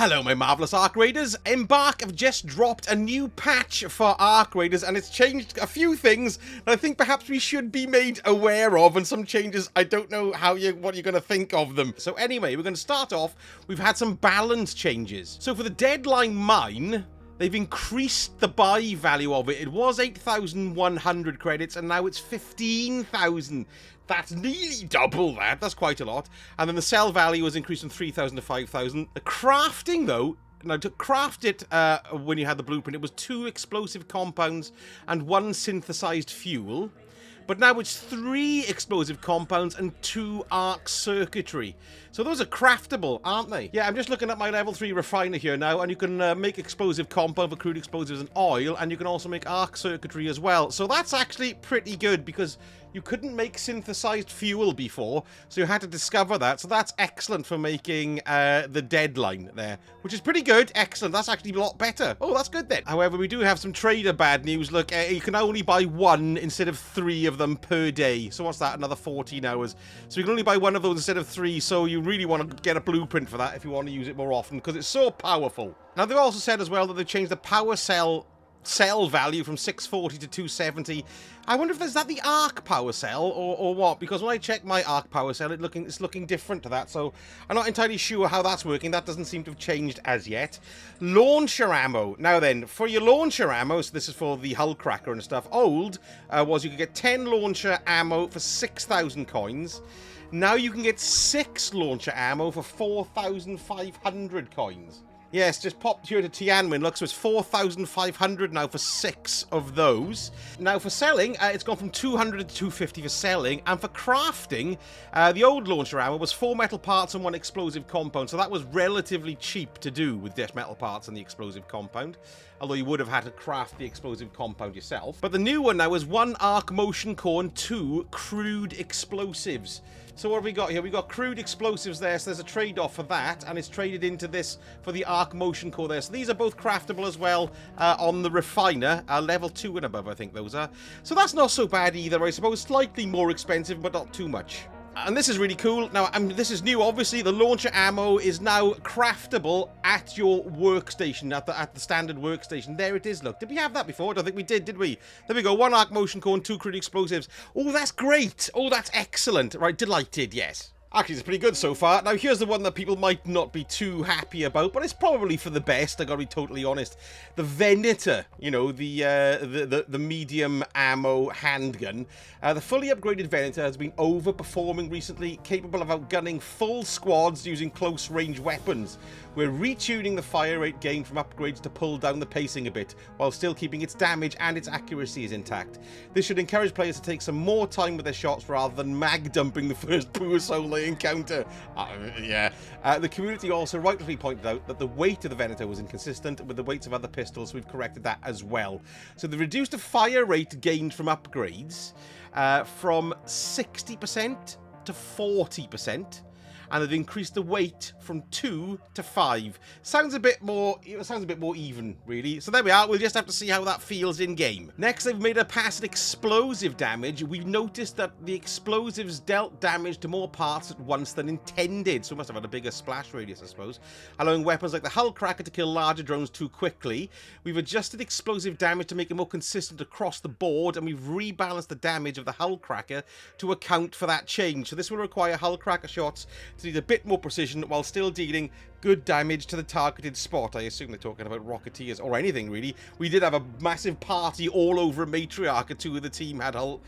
Hello my marvellous Arc Raiders. Embark have just dropped a new patch for Arc Raiders and it's changed a few things that I think perhaps we should be made aware of, and some changes I don't know what you're going to think of them. So anyway, we're going to start off. We've had some balance changes. So for the Deadline Mine, they've increased the buy value of it. It was 8,100 credits and now it's 15,000. That's nearly double that. That's quite a lot. And then the sell value was increased from 3,000 to 5,000. The crafting, though, now to craft it when you had the blueprint, it was 2 explosive compounds and 1 synthesized fuel. But now it's 3 explosive compounds and 2 arc circuitry. So those are craftable, aren't they? Yeah, I'm just looking at my level 3 refiner here now, and you can make explosive compound for crude explosives and oil, and you can also make arc circuitry as well. So that's actually pretty good, because you couldn't make synthesized fuel before, so you had to discover that. So that's excellent for making the Deadline there, which is pretty good. Excellent. That's actually a lot better. Oh, that's good then. However, we do have some trader bad news. Look, you can only buy 1 instead of 3 of them per day. So what's that? Another 14 hours. So you can only buy 1 of those instead of 3, so you really want to get a blueprint for that if you want to use it more often, because it's so powerful. Now, they've also said as well that they've changed the power cell value from 640 to 270. I wonder if there's that the arc power cell or what, because when I check my arc power cell, it's looking different to that, so I'm not entirely sure how that's working. That doesn't seem to have changed as yet. Launcher ammo. Now then, for your launcher ammo, so this is for the hull cracker and stuff, old was you could get 10 launcher ammo for 6,000 coins. Now you can get 6 launcher ammo for 4,500 coins. Yes, just popped here to Tianwen. Look, so it's 4,500 now for 6 of those. Now for selling, it's gone from 200 to 250 for selling. And for crafting, the old launcher ammo was 4 metal parts and 1 explosive compound. So that was relatively cheap to do with just metal parts and the explosive compound. Although you would have had to craft the explosive compound yourself. But the new one now is 1 arc motion core and 2 crude explosives. So what have we got here? We've got crude explosives there, so there's a trade-off for that, and it's traded into this for the arc motion core there. So these are both craftable as well on the refiner, level 2 and above, I think those are. So that's not so bad either, I suppose. Slightly more expensive, but not too much. And this is really cool. Now, this is new, obviously. The launcher ammo is now craftable at your workstation, at the standard workstation. There it is, look. Did we have that before? I don't think we did we? There we go. 1 arc motion core and 2 crude explosives. Oh, that's great. Oh, that's excellent. Right, delighted, yes. Actually, it's pretty good so far. Now, here's the one that people might not be too happy about, but it's probably for the best, I gotta be totally honest. The Venator, you know, the medium ammo handgun. The fully upgraded Venator has been overperforming recently, capable of outgunning full squads using close-range weapons. We're retuning the fire rate gained from upgrades to pull down the pacing a bit, while still keeping its damage and its accuracy intact. This should encourage players to take some more time with their shots rather than mag-dumping the first poor soul they encounter. The community also rightfully pointed out that the weight of the Venator was inconsistent with the weights of other pistols, so we've corrected that as well. So they reduced the fire rate gained from upgrades from 60% to 40%. And they've increased the weight from 2 to 5. Sounds a bit more even, really. So there we are. We'll just have to see how that feels in game. Next, they've made a passive explosive damage. We've noticed that the explosives dealt damage to more parts at once than intended. So it must have had a bigger splash radius, I suppose. Allowing weapons like the hull cracker to kill larger drones too quickly. We've adjusted explosive damage to make it more consistent across the board. And we've rebalanced the damage of the hull cracker to account for that change. So this will require hull cracker shots to need a bit more precision while still dealing good damage to the targeted spot. I assume they're talking about Rocketeers or anything, really. We did have a massive party all over Matriarch, and 2 of the team had hull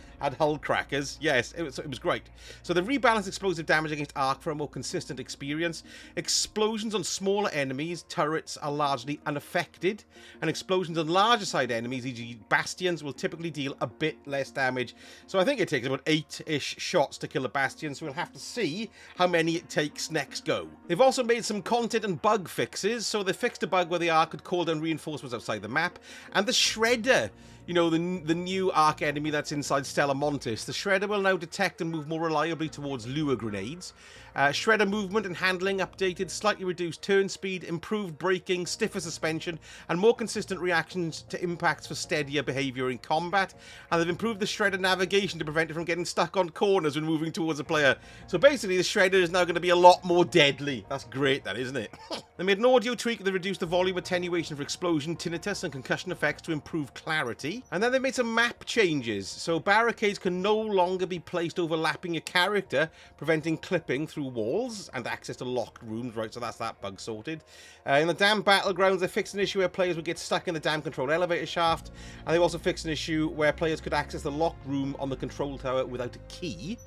crackers. Yes, it was great. So the rebalanced explosive damage against Arc for a more consistent experience. Explosions on smaller enemies, turrets, are largely unaffected, and explosions on larger side enemies, e.g. Bastions, will typically deal a bit less damage. So I think it takes about 8-ish shots to kill a Bastion, so we'll have to see how many it takes next go. They've also made some content and bug fixes. So they fixed a bug where the Arc could call down reinforcements outside the map, and the Shredder, you know, the new Arc enemy that's inside Stella Montis. The Shredder will now detect and move more reliably towards lure grenades. Shredder movement and handling updated, slightly reduced turn speed, improved braking, stiffer suspension, and more consistent reactions to impacts for steadier behaviour in combat. And they've improved the Shredder navigation to prevent it from getting stuck on corners when moving towards a player. So basically, the Shredder is now going to be a lot more deadly. That's great, that, isn't isn't it? They made an audio tweak that reduced the volume attenuation for explosion, tinnitus, and concussion effects to improve clarity. And then they made some map changes. So barricades can no longer be placed overlapping your character, preventing clipping through walls and access to locked rooms. Right, so that's that bug sorted. In the damn battlegrounds, they fixed an issue where players would get stuck in the damn control elevator shaft. And they also fixed an issue where players could access the locked room on the control tower without a key.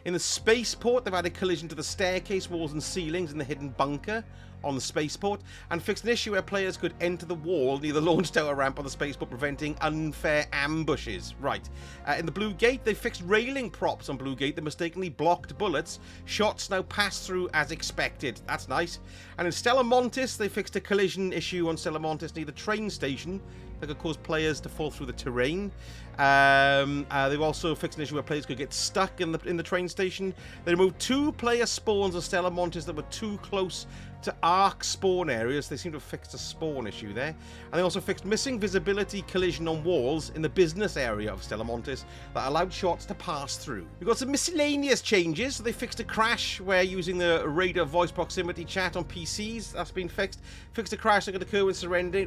In the spaceport, they've added collision to the staircase, walls and ceilings in the hidden bunker on the spaceport, and fixed an issue where players could enter the wall near the launch tower ramp on the spaceport, preventing unfair ambushes. Right. In the Blue Gate, they fixed railing props on Blue Gate that mistakenly blocked bullets. Shots now pass through as expected. That's nice. And in Stella Montis, they fixed a collision issue on Stella Montis near the train station that could cause players to fall through the terrain. They've also fixed an issue where players could get stuck in the train station. They removed 2 player spawns on Stella Montis that were too close to arc spawn areas. They seem to have fixed a spawn issue there. And they also fixed missing visibility collision on walls in the business area of Stella Montis that allowed shots to pass through. We've got some miscellaneous changes. So they fixed a crash where using the Raider voice proximity chat on PCs. That's been fixed. Fixed a crash that could occur when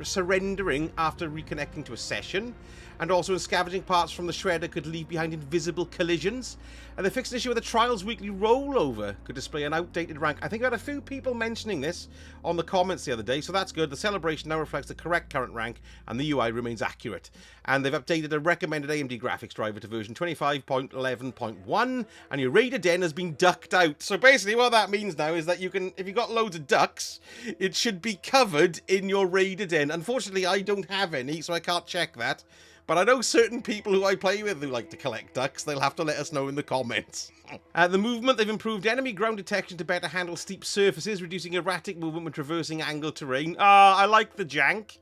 surrendering after reconnecting to a session. And also when scavenging parts from the shredder could leave behind invisible collisions. And they fixed an issue where the Trials Weekly rollover could display an outdated rank. I think I had a few people mentioning this on the comments the other day, so that's good. The celebration now reflects the correct current rank, and the UI remains accurate. And they've updated a recommended AMD graphics driver to version 25.11.1, and your Raider Den has been ducked out. So basically what that means now is that you can, if you've got loads of ducks, it should be covered in your Raider Den. Unfortunately, I don't have any, so I can't check that. But I know certain people who I play with who like to collect ducks. They'll have to let us know in the comments. The movement, they've improved enemy ground detection to better handle steep surfaces, reducing erratic movement when traversing angled terrain. I like the jank.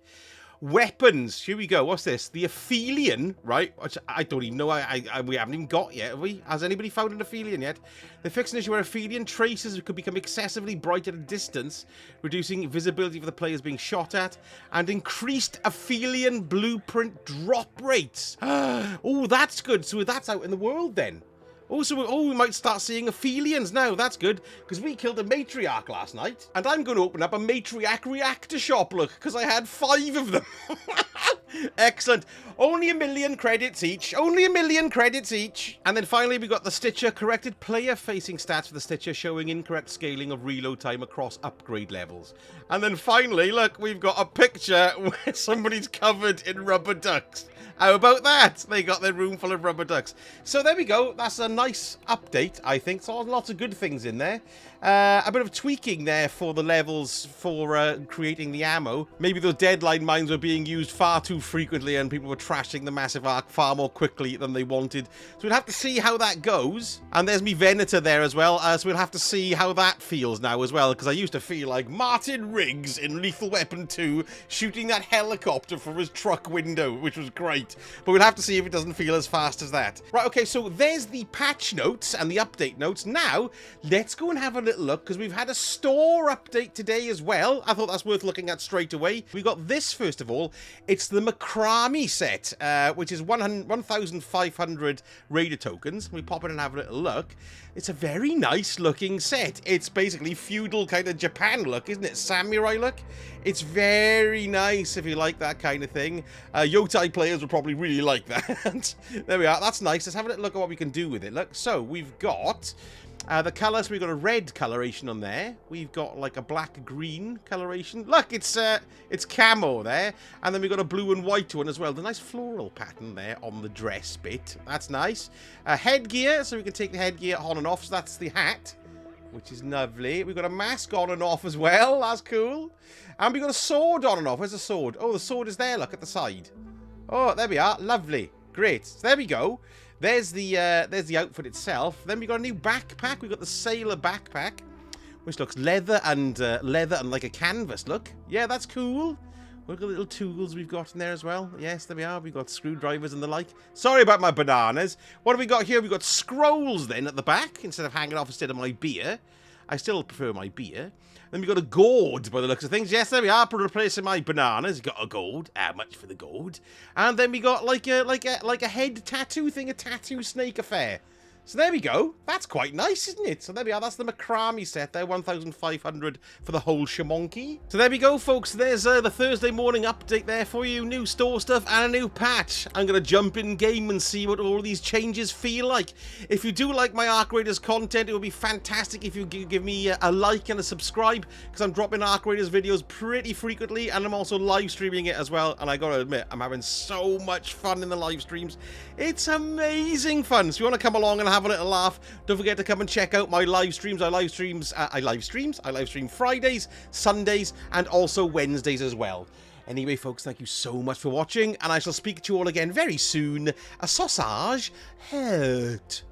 Weapons. Here we go. What's this? The Aphelion, right? Which I don't even know. We haven't even got yet, have we? Has anybody found an Aphelion yet? They fixed an issue where Aphelion traces could become excessively bright at a distance, reducing visibility for the players being shot at, and increased Aphelion blueprint drop rates. Oh, that's good. So that's out in the world then. We might start seeing Aphelions now. That's good, because we killed a matriarch last night. And I'm going to open up a matriarch reactor shop, look, because I had 5 of them. Excellent. Only 1 million credits each. Only 1 million credits each. And then finally, we got the Stitcher corrected player-facing stats for the Stitcher, showing incorrect scaling of reload time across upgrade levels. And then finally, look, we've got a picture where somebody's covered in rubber ducks. How about that? They got their room full of rubber ducks. So there we go. That's a nice update, I think. So lots of good things in there. A bit of tweaking there for the levels for creating the ammo. Maybe those deadline mines were being used far too frequently and people were trashing the massive arc far more quickly than they wanted. So we'll have to see how that goes. And there's me Venator there as well. So we'll have to see how that feels now as well. Because I used to feel like Martin Riggs in Lethal Weapon 2 shooting that helicopter from his truck window, which was great. But we'll have to see if it doesn't feel as fast as that. Right, okay, so there's the patch notes and the update notes. Now, let's go and have a little look, because we've had a store update today as well. I thought that's worth looking at straight away. We got this, first of all. It's the Macrame set, which is 1,500 Raider tokens. We pop in and have a little look. It's a very nice looking set. It's basically feudal kind of Japan look, isn't it? Samurai look. It's very nice if you like that kind of thing. Yotai players will probably really like that. There we are. That's nice. Let's have a little look at what we can do with it. Look, so we've got the colours. We've got a red coloration on there. We've got like a black-green coloration. Look, it's camo there. And then we've got a blue and white one as well. The nice floral pattern there on the dress bit. That's nice. Headgear, so we can take the headgear on and off. So that's the hat, which is lovely. We've got a mask on and off as well. That's cool. And we've got a sword on and off. Where's the sword? Oh, the sword is there. Look at the side. Oh, there we are. Lovely. Great. So there we go. There's the outfit itself. Then we got a new backpack. We've got the sailor backpack, which looks leather and like a canvas. Look. Yeah, that's cool. Look at the little tools we've got in there as well. Yes, there we are. We've got screwdrivers and the like. Sorry about my bananas. What have we got here? We've got scrolls then at the back instead of hanging off instead of my beer. I still prefer my beer. Then we've got a gourd by the looks of things. Yes, there we are. Replacing my bananas. Got a gourd. How much for the gourd? And then we got like a head tattoo thing, a tattoo snake affair. So there we go. That's quite nice, isn't it? So there we are. That's the macrame set there, 1,500 for the whole shamonkey. So there we go, folks. There's the Thursday morning update there for you. New store stuff and a new patch. I'm going to jump in game and see what all these changes feel like. If you do like my Arc Raiders content, it would be fantastic if you give me a like and a subscribe, because I'm dropping Arc Raiders videos pretty frequently, and I'm also live streaming it as well. And I got to admit, I'm having so much fun in the live streams. It's amazing fun. So if you want to come along and have a little laugh, don't forget to come and check out my live streams. I live stream Fridays, Sundays, and also Wednesdays as well. Anyway, folks, thank you so much for watching, and I shall speak to you all again very soon. A sausage hurt.